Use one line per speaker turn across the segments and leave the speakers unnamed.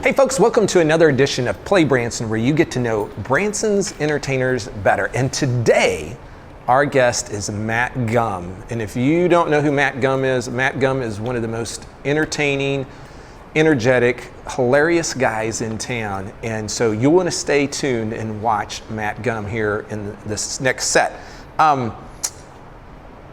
Hey folks, welcome to another edition of Play Branson, where you get to know Branson's entertainers better. And today, our guest is Matt Gumm. And if you don't know who Matt Gumm is one of the most entertaining, energetic, hilarious guys in town. And so you'll want to stay tuned and watch Matt Gumm here in this next set.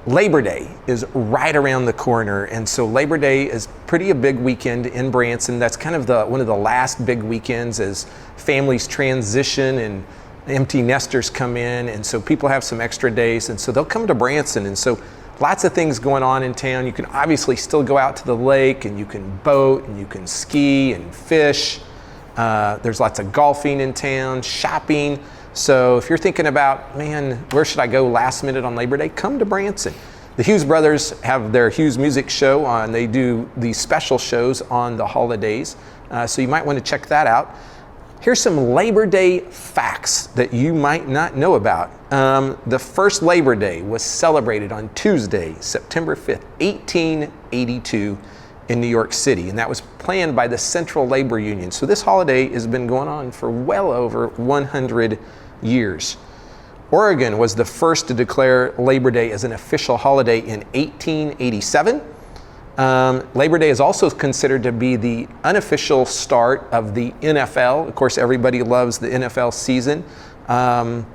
Labor Day is right around the corner, and so Labor Day is a big weekend in Branson. That's kind of one of the last big weekends as families transition and empty nesters come in, and so people have some extra days, and so they'll come to Branson. And so lots of things going on in town. You can obviously still go out to the lake, and you can boat, and you can ski and fish. There's lots of golfing in town, shopping. So if you're thinking about, man, where should I go last minute on Labor Day? Come to Branson. The Hughes brothers have their Hughes Music Show on. They do these special shows on the holidays. So you might want to check that out. Here's some Labor Day facts that you might not know about. The first Labor Day was celebrated on Tuesday, September 5th, 1882 in New York City. And that was planned by the Central Labor Union. So this holiday has been going on for well over 100 years. Oregon was the first to declare Labor Day as an official holiday in 1887. Labor Day is also considered to be the unofficial start of the NFL. Of course, everybody loves the NFL season. And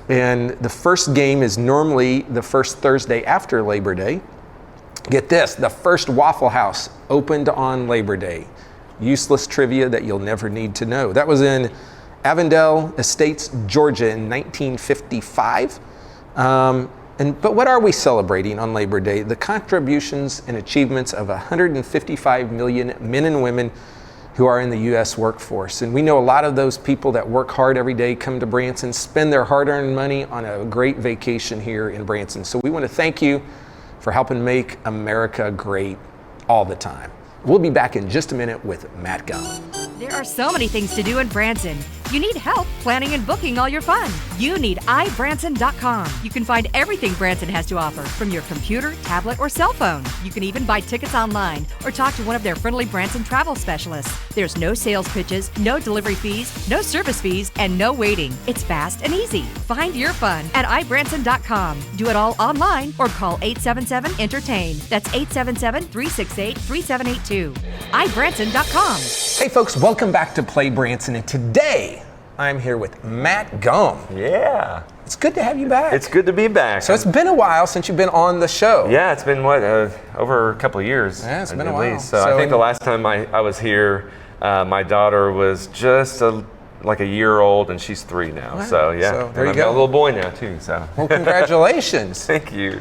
the first game is normally the first Thursday after Labor Day. Get this, the first Waffle House opened on Labor Day. Useless trivia that you'll never need to know. That was in Avondale Estates, Georgia in 1955. But what are we celebrating on Labor Day? The contributions and achievements of 155 million men and women who are in the U.S. workforce. And we know a lot of those people that work hard every day come to Branson, spend their hard-earned money on a great vacation here in Branson. So we want to thank you for helping make America great all the time. We'll be back in just a minute with Matt Gumm.
There are so many things to do in Branson. You need help planning and booking all your fun. You need iBranson.com. You can find everything Branson has to offer from your computer, tablet, or cell phone. You can even buy tickets online or talk to one of their friendly Branson travel specialists. There's no sales pitches, no delivery fees, no service fees, and no waiting. It's fast and easy. Find your fun at iBranson.com. Do it all online or call 877-ENTERTAIN. That's 877-368-3782. iBranson.com.
Hey folks, welcome back to Play Branson, and today I'm here with Matt Gumm.
Yeah.
It's good to have you back.
It's good to be back.
So it's been a while since you've been on the show.
Yeah, it's been over a couple of years.
Yeah, it's been a
at
while.
least. So I think the last time I was here, my daughter was just like a year old, and she's 3 now.
Wow.
So yeah,
so there
and
you
I've got
go.
a little boy now too. So
well, congratulations.
Thank you.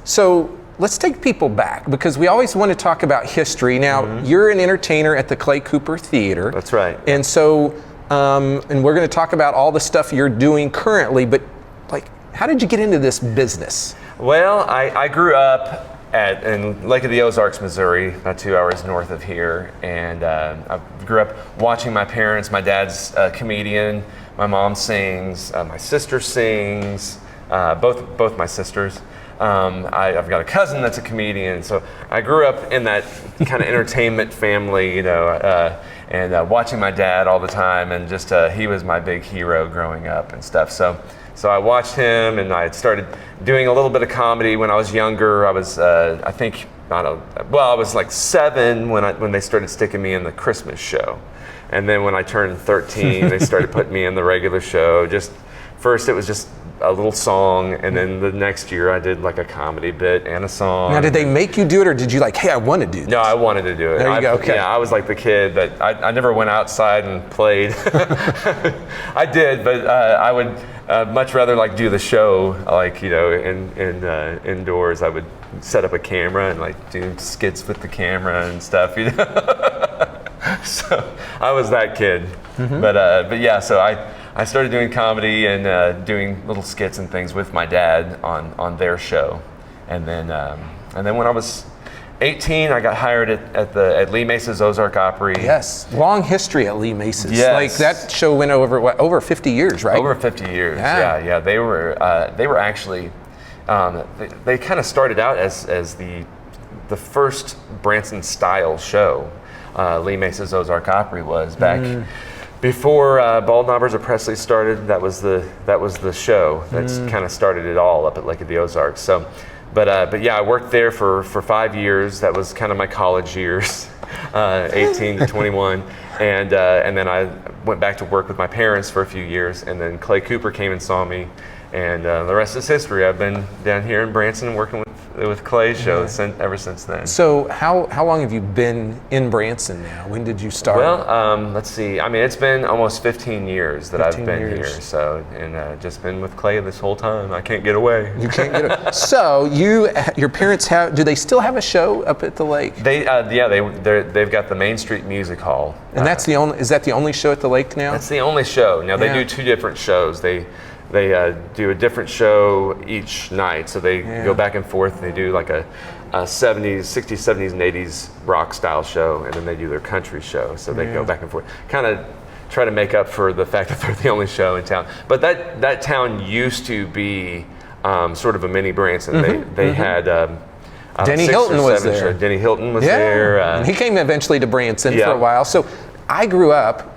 So let's take people back, because we always want to talk about history. Now, you're an entertainer at the Clay Cooper Theater.
That's right.
And so, and we're going to talk about all the stuff you're doing currently, but like, how did you get into this business?
Well, I grew up in Lake of the Ozarks, Missouri, about 2 hours north of here, and I grew up watching my parents. My dad's a comedian, my mom sings, my sister sings, both my sisters. I've got a cousin that's a comedian, so I grew up in that kind of entertainment family, and watching my dad all the time, and just he was my big hero growing up and stuff. So I watched him, and I had started doing a little bit of comedy when I was younger. I was, I was like 7 when they started sticking me in the Christmas show, and then when I turned 13, they started putting me in the regular show. First it was just a little song, and then the next year I did like a comedy bit and a song.
Now, did they make you do it, or did you like, hey, I want to do this?
No, I wanted to do it.
There you go, okay.
Yeah, I was like the kid that I never went outside and played. I did, but I would much rather like do the show, like, indoors. I would set up a camera and like do skits with the camera and stuff, So I was that kid. But yeah, so I started doing comedy and doing little skits and things with my dad on their show, and then when I was 18, I got hired at Lee Mesa's Ozark Opry.
Yes, long history at Lee Mesa's.
Yes.
Like that show went over 50 years, right?
Over 50 years. Yeah. They were actually they kind of started out as the first Branson style show. Lee Mesa's Ozark Opry was back before Bald Knobbers of Presley started. That was the show that's kind of started it all up at Lake of the Ozarks. So, but yeah, I worked there for 5 years. That was kind of my college years, 18 to 21. And then I went back to work with my parents for a few years, and then Clay Cooper came and saw me, and the rest is history. I've been down here in Branson working with Clay's show ever since then.
So how long have you been in Branson now? When did you start?
Well, let's see. I mean, it's been almost 15 years that I've
15
been
years.
here. So, and just been with Clay this whole time. I can't get away.
You can't get it. So your parents do they still have a show up at the lake?
They've got the Main Street Music Hall.
And is that the only show at the lake now?
That's the only show. Now they do 2 different shows. They do a different show each night, so they go back and forth. They do like a 70s, 60s, 70s, and 80s rock style show, and then they do their country show. So they go back and forth, kind of try to make up for the fact that they're the only show in town. But that town used to be sort of a mini Branson. They had
Denny
6 or
Hilton was
7
there.
shows. Denny Hilton was there.
And he came eventually to Branson for a while. So I grew up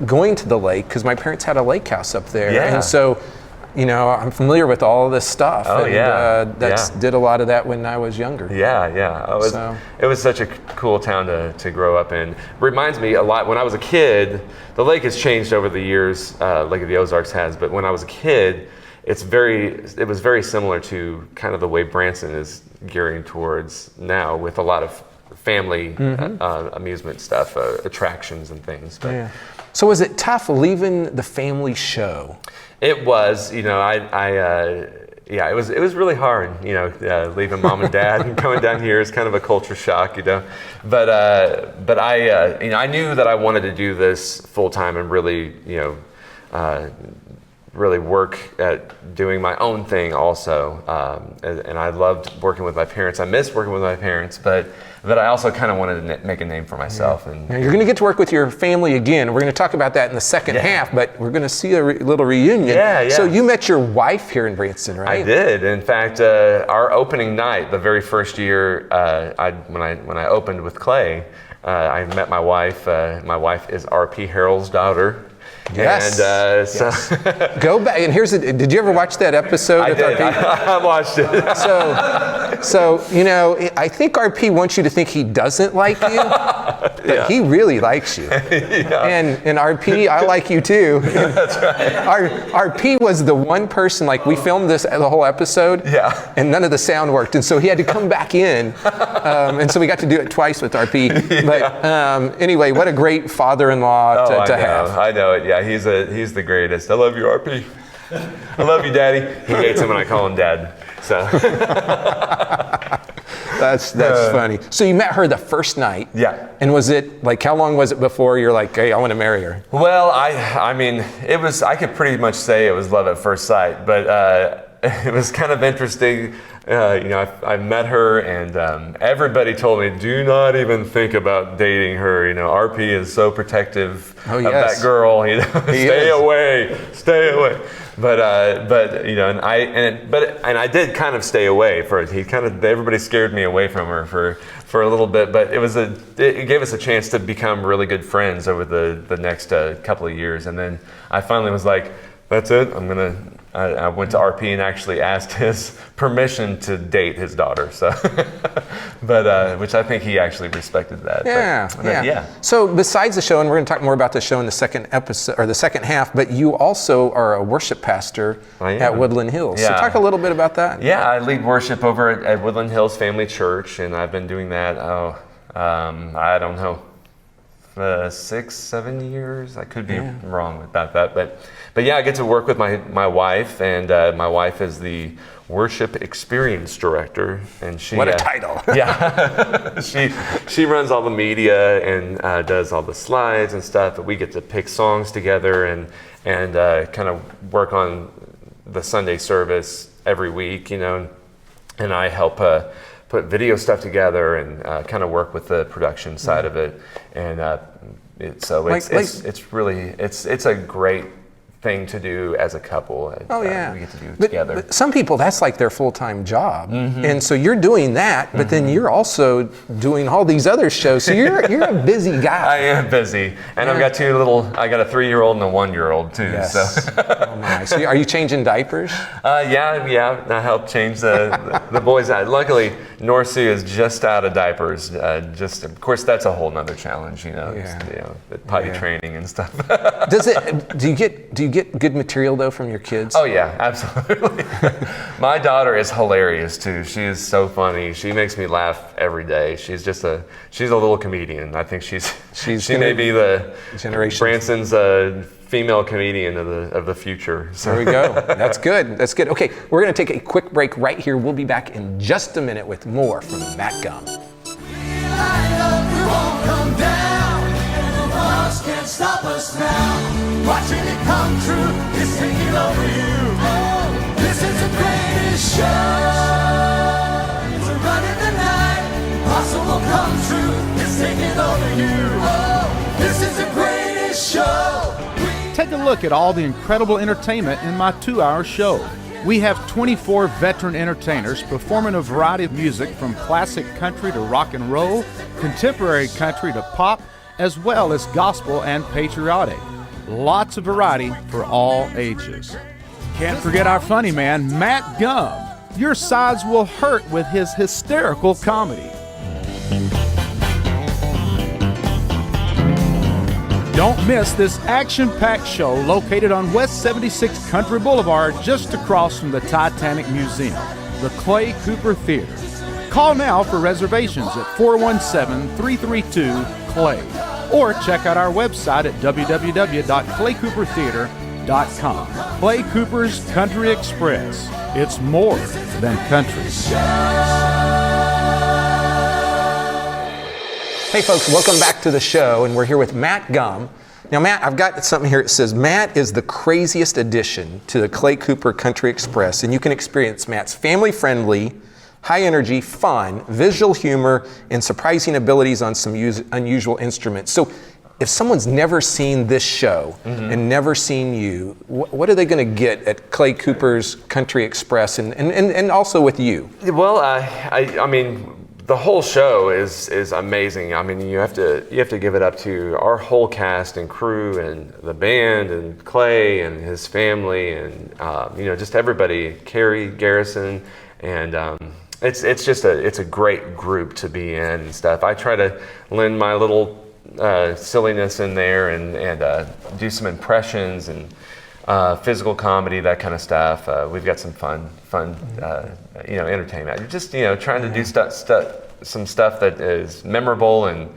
going to the lake because my parents had a lake house up there.
Yeah.
And so, I'm familiar with all of this stuff.
Oh,
Did a lot of that when I was younger.
Yeah. It was such a cool town to grow up in. Reminds me a lot, when I was a kid, the lake has changed over the years, Lake of the Ozarks has, but when I was a kid, it was very similar to kind of the way Branson is gearing towards now, with a lot of family amusement stuff, attractions and things. But
So was it tough leaving the family show?
it was, it was really hard, leaving mom and dad and coming down here is kind of a culture shock, But I knew that I wanted to do this full time and really, really work at doing my own thing also. And I loved working with my parents. I missed working with my parents, but I also kind of wanted to make a name for myself. And
now you're going to get to work with your family again. We're going to talk about that in the second half, but we're going to see a little reunion.
Yeah.
So you met your wife here in Branson, right?
I did. In fact, our opening night, the very first year, when I opened with Clay, I met my wife. My wife is R.P. Harold's daughter.
Yes.
And
so go back and did you ever watch that episode?
I did. I watched it.
So I think RP wants you to think he doesn't like you, but he really likes you. And RP, I like you too.
That's right.
RP was the one person, like we filmed the whole episode, and none of the sound worked, and so he had to come back in, and so we got to do it twice with RP. But anyway, what a great father-in-law to have.
I know it. Yeah, he's the greatest. I love you, RP. I love you, Daddy. He hates him when I call him Dad. So
that's funny. So you met her the first night.
Yeah.
And was it like, how long was it before you're like, hey, I want to marry her?
Well, I mean, I could pretty much say it was love at first sight, but it was kind of interesting. I met her, and everybody told me, do not even think about dating her. RP is so protective of that girl. Stay away. But I did kind of stay away everybody scared me away from her for a little bit. But it gave us a chance to become really good friends over the next couple of years, and then I finally was like, that's it. I went to RP and actually asked his permission to date his daughter. So, which I think he actually respected that.
Yeah. So besides the show, and we're going to talk more about the show in the second episode or the second half, but you also are a worship pastor at Woodland Hills. So talk a little bit about that.
Yeah, I lead worship over at Woodland Hills Family Church, and I've been doing that. I don't know. 6-7 years. I could be wrong about that, but yeah, I get to work with my wife, and my wife is the worship experience director, and she
what a title.
She runs all the media and does all the slides and stuff, but we get to pick songs together and kind of work on the Sunday service every week, and I help put video stuff together and kind of work with the production side of it, and it's a great thing to do as a couple.
Oh yeah,
we get to do it together.
But some people, that's like their full-time job, and so you're doing that, but then you're also doing all these other shows. So you're a busy guy.
I am busy, and I've got I got a 3-year-old and a 1-year-old too.
Yes.
So.
Oh my. So are you changing diapers?
Yeah. I helped change the boys. Luckily, Norsu is just out of diapers. Of course, that's a whole nother challenge. The potty training and stuff.
Do you get good material though from your kids?
Oh yeah, absolutely. My daughter is hilarious too. She is so funny. She makes me laugh every day. She's a little comedian. I think she may be the
generation
Branson's female comedian of the future. So.
There we go. That's good. Okay, we're going to take a quick break right here. We'll be back in just a minute with more from Matt Gumm.
Can't stop us now. Watching it come true is taking over you. Oh, this is the greatest show. It's a run in the night. Possible come true. It's taking over you. Oh, this is the greatest show.
Take a look at all the incredible entertainment in my 2-hour show. We have 24 veteran entertainers performing a variety of music from classic country to rock and roll, contemporary country to pop, as well as gospel and patriotic. Lots of variety for all ages. Can't forget our funny man, Matt Gumm. Your sides will hurt with his hysterical comedy. Don't miss this action-packed show located on West 76 Country Boulevard, just across from the Titanic Museum, the Clay Cooper Theater. Call now for reservations at 417-332-CLAY or check out our website at www.claycoopertheater.com. Clay Cooper's Country Express. It's more than country.
Hey folks, welcome back to the show, and we're here with Matt Gumm. Now Matt, I've got something here. It says Matt is the craziest addition to the Clay Cooper Country Express, and you can experience Matt's family-friendly, high-energy, fun, visual humor, and surprising abilities on some unusual instruments. So if someone's never seen this show and never seen you, what are they going to get at Clay Cooper's Country Express and also with you?
Well, I mean, the whole show is amazing. I mean, you have to give it up to our whole cast and crew and the band and Clay and his family and just everybody, Carrie, Garrison, and it's a great group to be in and stuff. I try to lend my little silliness in there and do some impressions and physical comedy, that kind of stuff. We've got some fun entertainment. Just trying to do some stuff that is memorable and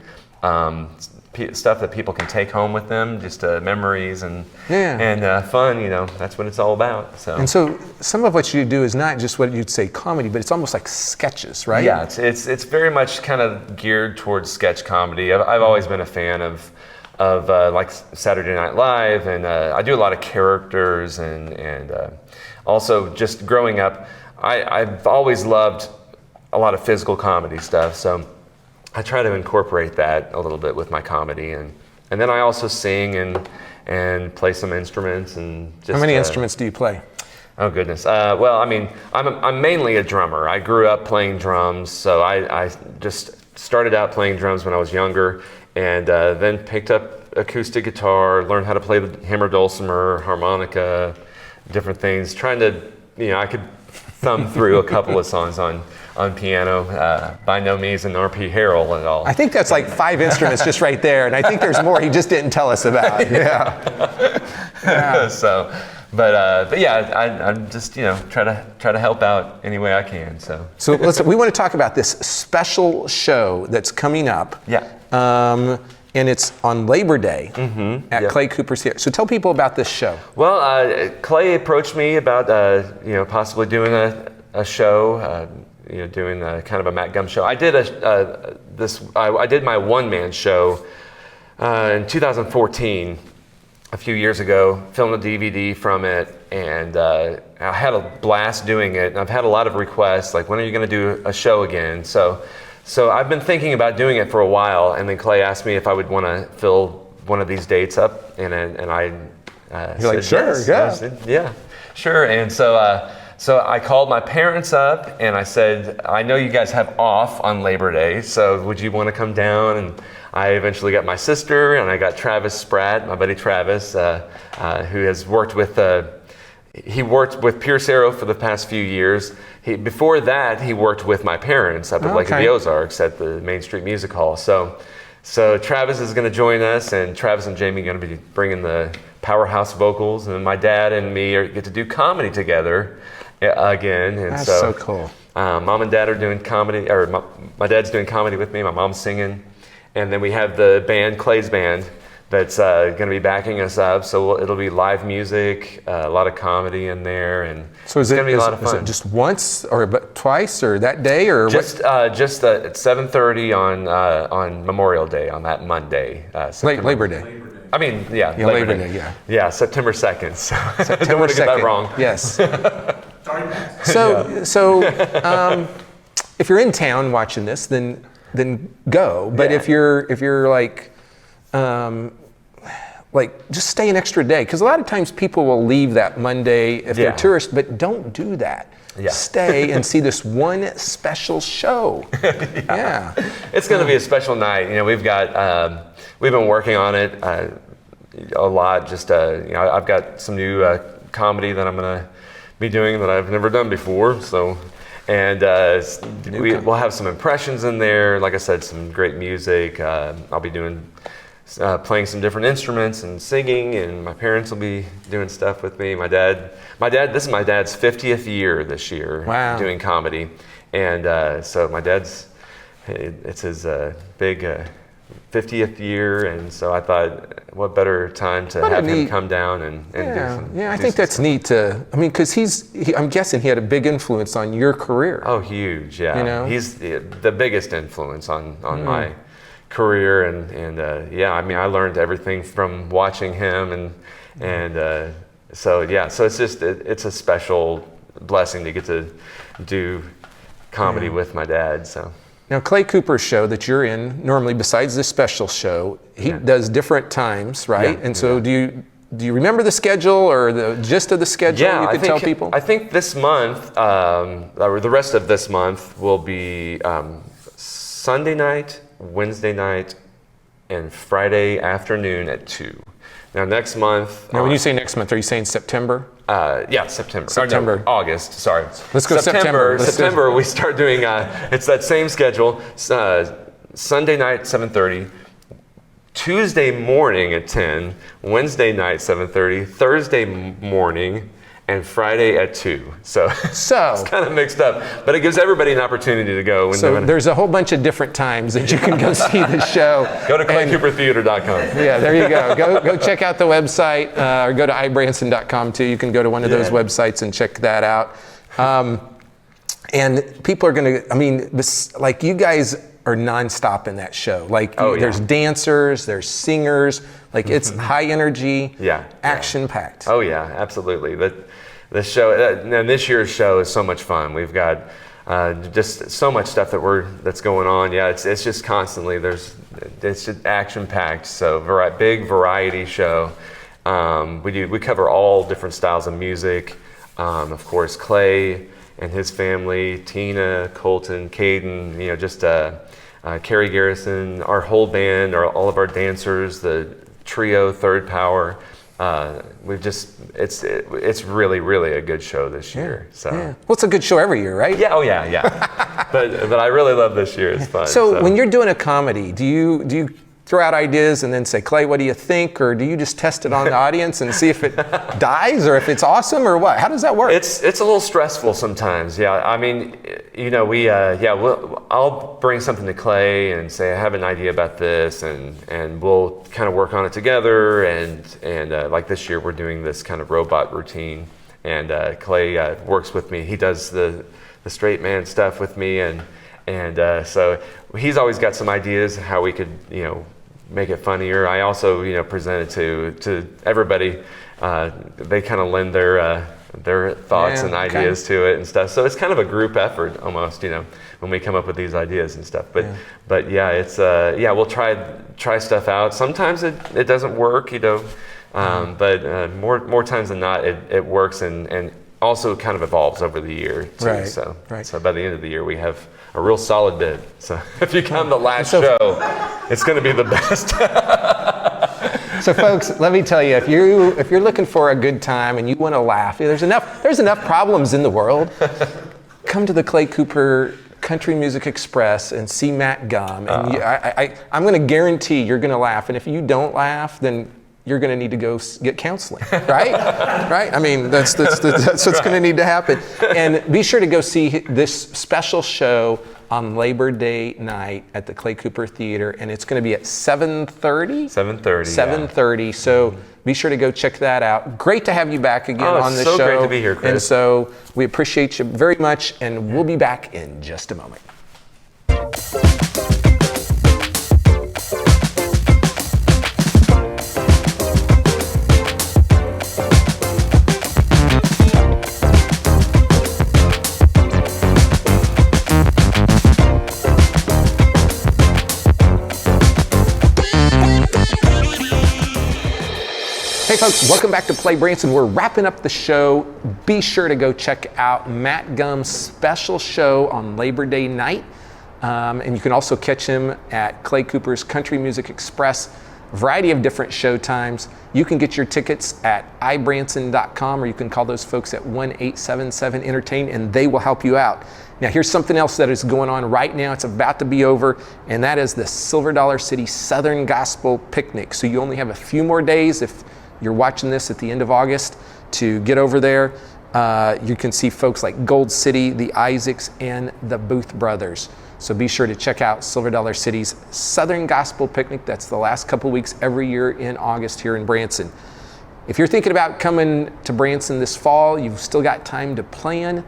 stuff that people can take home with them, just memories and fun. That's what it's all about.
And so some of what you do is not just what you'd say comedy, but it's almost like sketches, right?
Yeah, it's very much kind of geared towards sketch comedy. I've always been a fan of like Saturday Night Live, and I do a lot of characters, and also just growing up, I've always loved a lot of physical comedy stuff. So I try to incorporate that a little bit with my comedy, and then I also sing and play some instruments and just.
How many instruments do you play?
Oh goodness. Well, I mean, I'm mainly a drummer. I grew up playing drums, so I just started out playing drums when I was younger, and then picked up acoustic guitar, learned how to play the hammer dulcimer, harmonica, different things. Trying to, I could thumb through a couple of songs on piano. By no means an R.P. Harrell at all.
I think that's like 5 instruments just right there, and I think there's more he just didn't tell us about. Yeah.
So, but yeah, I'm just try to help out any way I can. So
we want to talk about this special show that's coming up.
Yeah.
And it's on Labor Day at Clay Cooper's Theater. So tell people about this show.
Well, Clay approached me about possibly doing a show. Doing kind of a Matt Gumm show. I did I did my one-man show in 2014, a few years ago. Filmed a DVD from it, and I had a blast doing it. And I've had a lot of requests, like, when are you going to do a show again? So I've been thinking about doing it for a while, and then Clay asked me if I would want to fill one of these dates up, and I
You're like,
said,
sure,
yes.
yeah.
I said, yeah, sure. And so I called my parents up and I said, I know you guys have off on Labor Day, so would you want to come down? And I eventually got my sister and I got Travis Spratt, my buddy Travis, who has worked with, he worked with Pierce Arrow for the past few years. Before that, he worked with my parents up at Lake of the Ozarks at the Main Street Music Hall. So Travis is going to join us, and Travis and Jamie are going to be bringing the powerhouse vocals, and my dad and me get to do comedy together again. And
That's so cool.
Mom and dad are doing comedy, or my dad's doing comedy with me, my mom's singing, and then we have the band, Clay's band, that's going to be backing us up. So it'll be live music, a lot of comedy in there, and
so
it's going to be a lot of fun.
Is it just once or twice or that day or
just at 7:30 on Memorial Day, on that Monday,
Labor Day?
I mean, yeah,
Labor Day, yeah.
Yeah, September 2nd. So
September
don't want to
2nd.
get that wrong.
Yes. So if you're in town watching this, then go. But if you're like just stay an extra day, because a lot of times people will leave that Monday if they're tourists, but don't do that.
Yeah.
Stay and see this one special show. Yeah.
It's going to be a special night. You know, we've been working on it a lot. Just I've got some new comedy that I'm going to be doing that I've never done before. So, and we'll have some impressions in there. Like I said, some great music. I'll be playing some different instruments and singing, and my parents will be doing stuff with me. My dad. This is my dad's 50th year this year.
Wow.
Doing comedy, and so my dad's. It's his big 50th year, and so I thought, what better time to have him come down and do some.
Yeah, I think that's neat because I'm guessing he had a big influence on your career.
Oh, huge, yeah.
You know?
He's the biggest influence on my career, and I mean, I learned everything from watching him, so it's a special blessing to get to do comedy with my dad. So.
Now, Clay Cooper's show that you're in, normally besides this special show, he does different times, right?
Yeah,
and so do you remember the schedule or the gist of the schedule you could tell people?
I think this month, or the rest of this month, will be Sunday night, Wednesday night, and Friday afternoon at 2. Now, next month...
Now, when you say next month, are you saying September?
September.
September.
Or no, August, sorry.
Let's go September.
September, we start doing, it's that same schedule. Sunday night, 7:30. Tuesday morning at 10. Wednesday night, 7:30. Thursday morning. And Friday at 2. So it's kind of mixed up. But it gives everybody an opportunity to go.
So there's a whole bunch of different times that you can go see the show.
Go to claycoopertheater.com.
Yeah, there you go. Go check out the website, or go to ibranson.com too. You can go to one of those websites and check that out. And people are going to, like you guys are nonstop in that show. Like there's dancers, there's singers, like it's high energy, action packed.
Oh yeah, absolutely. The show, and this year's show is so much fun. We've got just so much stuff that's going on. Yeah, it's just constantly it's just action packed. So big variety show. We cover all different styles of music. Of course, Clay and his family, Tina, Colton, Caden. Just Carrie Garrison, our whole band, all of our dancers, the trio, Third Power. It's really, really a good show this year. So
well, it's a good show every year, right?
Yeah. Oh yeah. but I really love this year. It's fun.
So when you're doing a comedy, do you throw out ideas and then say, Clay, what do you think? Or do you just test it on the audience and see if it dies or if it's awesome or what? How does that work?
It's a little stressful sometimes. Yeah. I mean, I'll bring something to Clay and say, I have an idea about this, and we'll kind of work on it together. And like this year, we're doing this kind of robot routine, and Clay works with me. He does the straight man stuff with me, and so he's always got some ideas how we could, make it funnier. I also, present it to everybody. They kind of lend their thoughts and ideas to it and stuff. So it's kind of a group effort almost, when we come up with these ideas and stuff. But yeah, it's we'll try stuff out. Sometimes it doesn't work, But more times than not, it works and also kind of evolves over the year too.
Right,
So
right.
so by the end of the year, we have a real solid bid. So if you come the last show, it's going to be the best.
So folks, let me tell you, if you're looking for a good time and you want to laugh, there's enough problems in the world. Come to the Clay Cooper Country Music Express and see Matt Gumm, and I'm going to guarantee you're going to laugh. And if you don't laugh, then you're going to need to go get counseling, right? Right? I mean, that's what's going to need to happen. And be sure to go see this special show on Labor Day night at the Clay Cooper Theater, and it's going to be at 7:30?
7:30.
7:30. So be sure to go check that out. Great to have you back again on the show.
It's so great to be here, Chris.
And so we appreciate you very much, and we'll be back in just a moment. Hey folks, welcome back to Play Branson. We're wrapping up the show. Be sure to go check out Matt Gumm's special show on Labor Day night. And you can also catch him at Clay Cooper's Country Music Express, a variety of different show times. You can get your tickets at ibranson.com, or you can call those folks at 1-877-ENTERTAIN, and they will help you out. Now here's something else that is going on right now. It's about to be over, and that is the Silver Dollar City Southern Gospel Picnic. So you only have a few more days if you're watching this at the end of August to get over there. You can see folks like Gold City, the Isaacs, and the Booth Brothers. So be sure to check out Silver Dollar City's Southern Gospel Picnic. That's the last couple weeks every year in August here in Branson. If you're thinking about coming to Branson this fall, you've still got time to plan.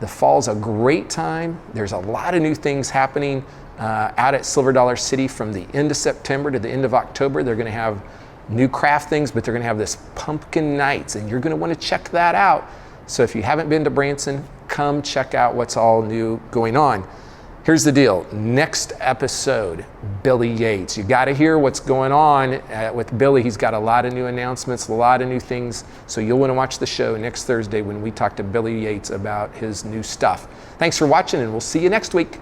The fall's a great time. There's a lot of new things happening out at Silver Dollar City from the end of September to the end of October. They're going to have new craft things, but they're going to have this pumpkin nights, and you're going to want to check that out. So if you haven't been to Branson, come check out what's all new going on. Here's the deal. Next episode, Billy Yates. You got to hear what's going on with Billy. He's got a lot of new announcements, a lot of new things. So you'll want to watch the show next Thursday when we talk to Billy Yates about his new stuff. Thanks for watching, and we'll see you next week.